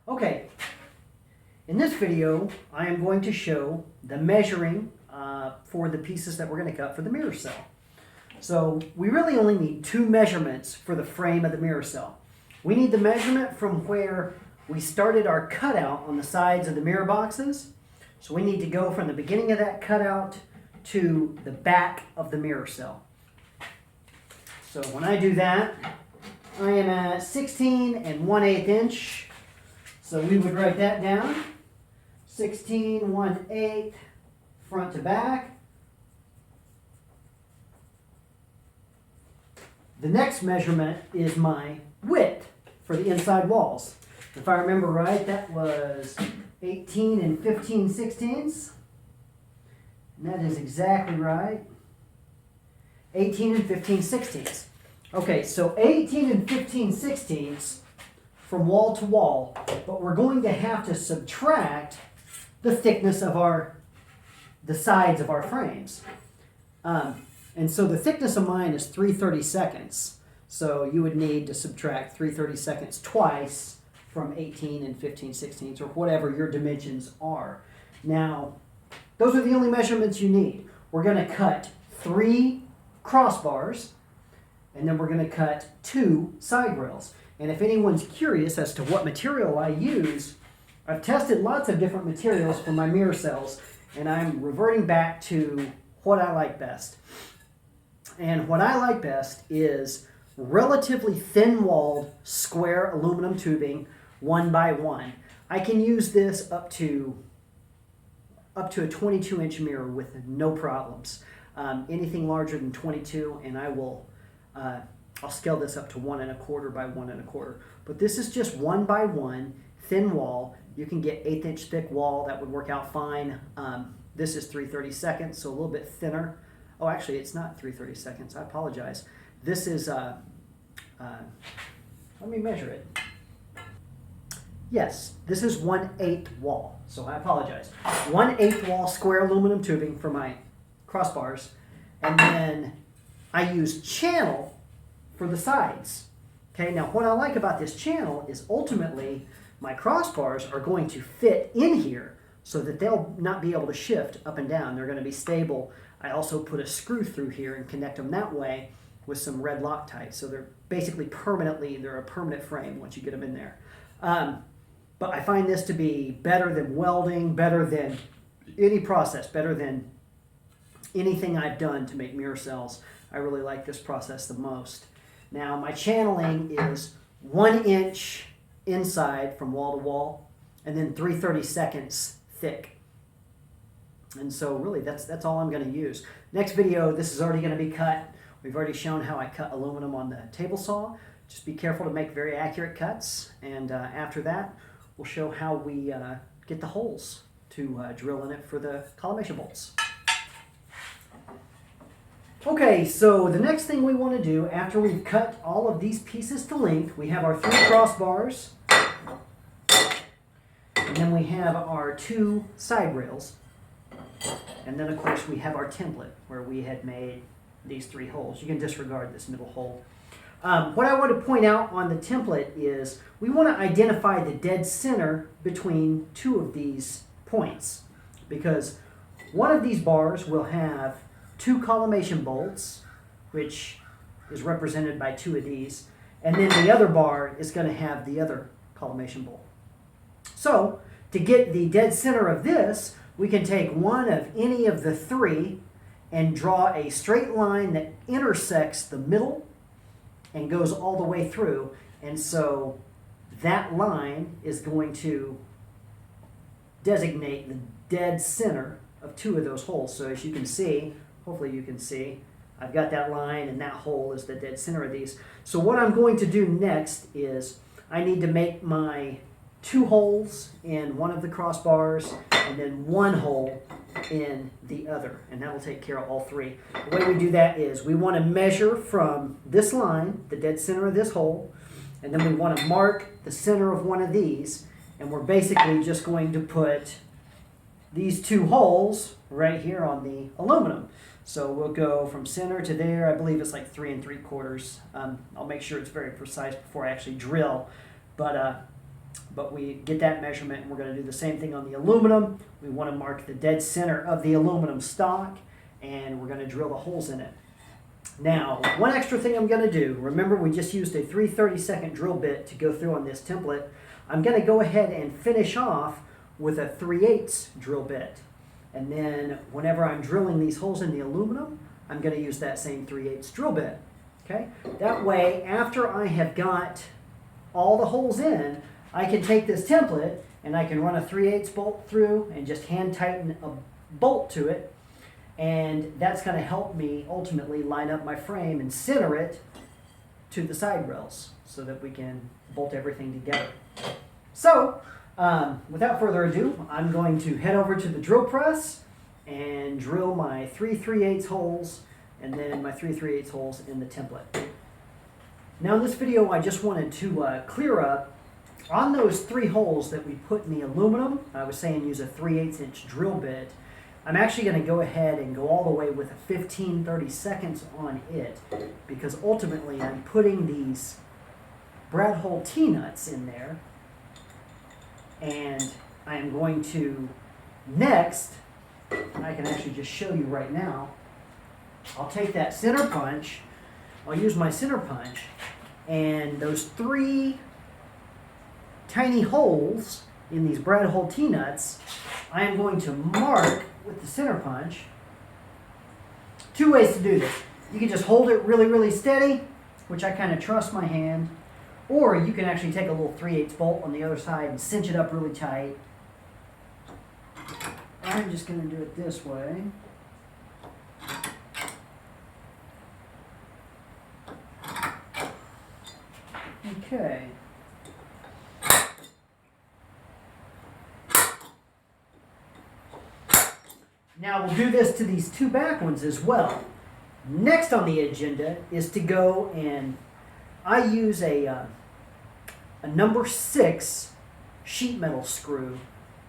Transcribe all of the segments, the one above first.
Okay, in this video I am going to show the measuring for the pieces that we're going to cut for the mirror cell. So we really only need two measurements for the frame of the mirror cell. We need the measurement from where we started our cutout on the sides of the mirror boxes. So we need to go from the beginning of that cutout to the back of the mirror cell. So when I do that, I am at 16 1/8 inch. So we would write that down. 16 1/8 front to back. The next measurement is my width for the inside walls. If I remember right, that was 18 15/16. And that is exactly right. 18 15/16. Okay, so 18 15/16 from wall to wall, but we're going to have to subtract the thickness of the sides of our frames. And so the thickness of mine is 3/32. So you would need to subtract 3/32 twice from 18 15/16 or whatever your dimensions are. Now, those are the only measurements you need. We're going to cut 3 crossbars, and then we're going to cut 2 side rails. And if anyone's curious as to what material I use, I've tested lots of different materials for my mirror cells, and I'm reverting back to what I like best. And what I like best is relatively thin-walled square aluminum tubing, 1 by 1. I can use this up to a 22-inch mirror with no problems. Anything larger than 22, and I'll scale this up to 1 1/4 by 1 1/4. But this is just 1 by 1 thin wall. You can get 1/8 inch thick wall. That would work out fine. This is 3/32, so a little bit thinner. Oh, actually, it's not 3/32. I apologize. This is, let me measure it. Yes, this is 1/8 wall, so I apologize. 1/8 wall square aluminum tubing for my crossbars, and then I use channel for the sides. Okay, now what I like about this channel is ultimately my crossbars are going to fit in here so that they'll not be able to shift up and down. They're going to be stable. I also put a screw through here and connect them that way with some red Loctite. So they're basically they're a permanent frame once you get them in there. But I find this to be better than welding, better than any process, better than anything I've done to make mirror cells. I really like this process the most. Now my channeling is 1 inch inside from wall to wall, and then 3/32 thick. And so really that's all I'm going to use. Next video, this is already going to be cut. We've already shown how I cut aluminum on the table saw. Just be careful to make very accurate cuts, and after that we'll show how we get the holes to drill in it for the collimation bolts. Okay, so the next thing we want to do after we've cut all of these pieces to length, we have our 3 crossbars, and then we have our 2 side rails, and then of course we have our template where we had made these 3 holes. You can disregard this middle hole. What I want to point out on the template is we want to identify the dead center between 2 of these points, because one of these bars will have 2 collimation bolts, which is represented by 2 of these, and then the other bar is going to have the other collimation bolt. So to get the dead center of this, we can take one of any of the 3 and draw a straight line that intersects the middle and goes all the way through. And so that line is going to designate the dead center of 2 of those holes. So as you can see, hopefully you can see, I've got that line, and that hole is the dead center of these. So what I'm going to do next is I need to make my 2 holes in one of the crossbars and then 1 hole in the other, and that will take care of all 3. The way we do that is we want to measure from this line, the dead center of this hole, and then we want to mark the center of one of these, and we're basically just going to put these 2 holes right here on the aluminum. So we'll go from center to there. I believe it's like 3 3/4. I'll make sure it's very precise before I actually drill. But But we get that measurement, and we're going to do the same thing on the aluminum. We want to mark the dead center of the aluminum stock, and we're going to drill the holes in it. Now, one extra thing I'm going to do, remember we just used a 3/32 drill bit to go through on this template. I'm going to go ahead and finish off with a 3/8 drill bit. And then whenever I'm drilling these holes in the aluminum, I'm going to use that same 3/8 drill bit. Okay? That way, after I have got all the holes in, I can take this template and I can run a 3/8 bolt through and just hand tighten a bolt to it. And that's going to help me ultimately line up my frame and center it to the side rails so that we can bolt everything together. So, without further ado, I'm going to head over to the drill press and drill my 3/3/8 holes and then my 3/3/8 holes in the template. Now in this video, I just wanted to clear up on those 3 holes that we put in the aluminum. I was saying use a 3/8 inch drill bit. I'm actually going to go ahead and go all the way with a 15/32 on it, because ultimately I'm putting these brad hole T-nuts in there, and I am going to next, and I can actually just show you right now, I'll take that center punch, I'll use my center punch, and those 3 tiny holes in these brad hole T-nuts, I am going to mark with the center punch. 2 ways to do this. You can just hold it really, really steady, which I kind of trust my hand, or you can actually take a little 3/8 bolt on the other side and cinch it up really tight. I'm just going to do it this way. Okay. Now we'll do this to these 2 back ones as well. Next on the agenda is to go and I use a number 6 sheet metal screw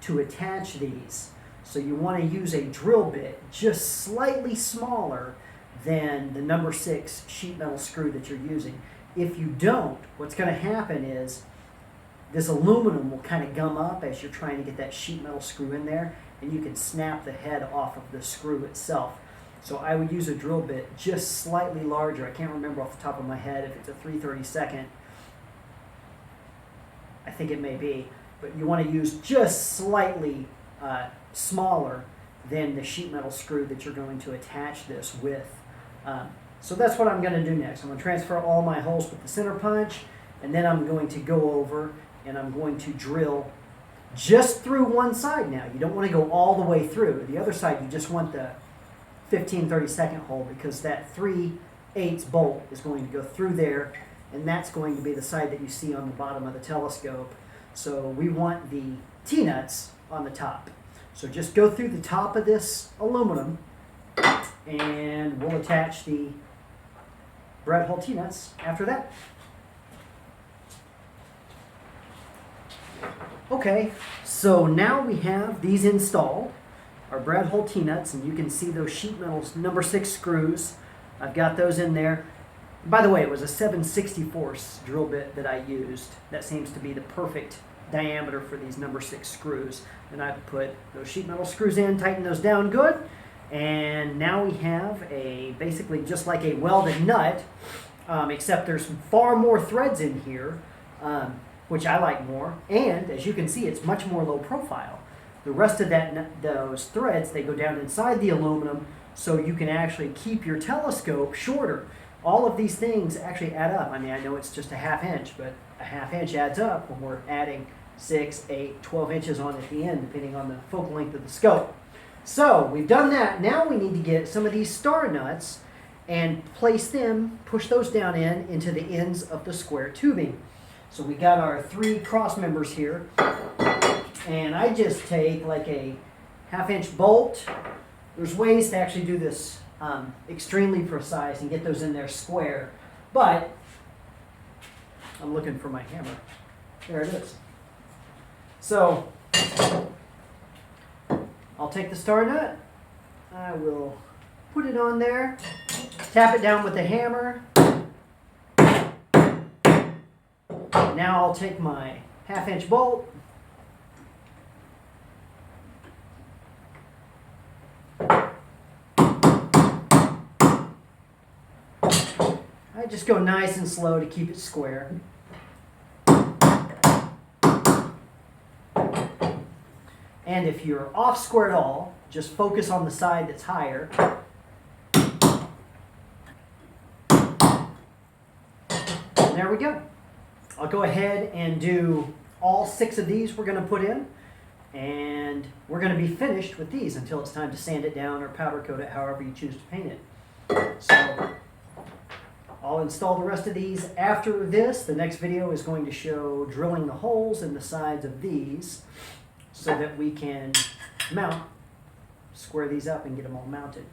to attach these. So you want to use a drill bit just slightly smaller than the number 6 sheet metal screw that you're using. If you don't, what's going to happen is this aluminum will kind of gum up as you're trying to get that sheet metal screw in there, and you can snap the head off of the screw itself. So I would use a drill bit just slightly larger. I can't remember off the top of my head if it's a 3/32. I think it may be, but you want to use just slightly smaller than the sheet metal screw that you're going to attach this with. So that's what I'm going to do next. I'm going to transfer all my holes with the center punch, and then I'm going to go over and I'm going to drill just through one side now. You don't want to go all the way through. The other side, you just want the 15/32 hole, because that 3/8 bolt is going to go through there, and that's going to be the side that you see on the bottom of the telescope. So we want the T-nuts on the top. So just go through the top of this aluminum, and we'll attach the brad hole T-nuts after that. Okay, so now we have these installed, our brad hole T-nuts, and you can see those sheet metal number 6 screws. I've got those in there. By the way, it was a 7/64 drill bit that I used. That seems to be the perfect diameter for these number 6 screws. And I put those sheet metal screws in, tighten those down good, and now we have basically just like a welded nut, except there's far more threads in here, which I like more, and as you can see, it's much more low profile. The rest of those threads, they go down inside the aluminum, so you can actually keep your telescope shorter. All of these things actually add up. I mean, I know it's just a 1/2 inch, but a 1/2 inch adds up when we're adding 6, 8, 12 inches on at the end, depending on the focal length of the scope. So we've done that. Now we need to get some of these star nuts and place them, push those down into the ends of the square tubing. So we got our 3 cross members here, and I just take like a 1/2 inch bolt. There's ways to actually do this extremely precise and get those in there square, but I'm looking for my hammer. There it is. So I'll take the star nut, I will put it on there, tap it down with the hammer. Now I'll take my 1/2" bolt. I just go nice and slow to keep it square. And if you're off square at all, just focus on the side that's higher. And there we go. I'll go ahead and do all 6 of these we're going to put in. And we're going to be finished with these until it's time to sand it down or powder coat it, however you choose to paint it. So I'll install the rest of these after this. The next video is going to show drilling the holes in the sides of these so that we can square these up and get them all mounted.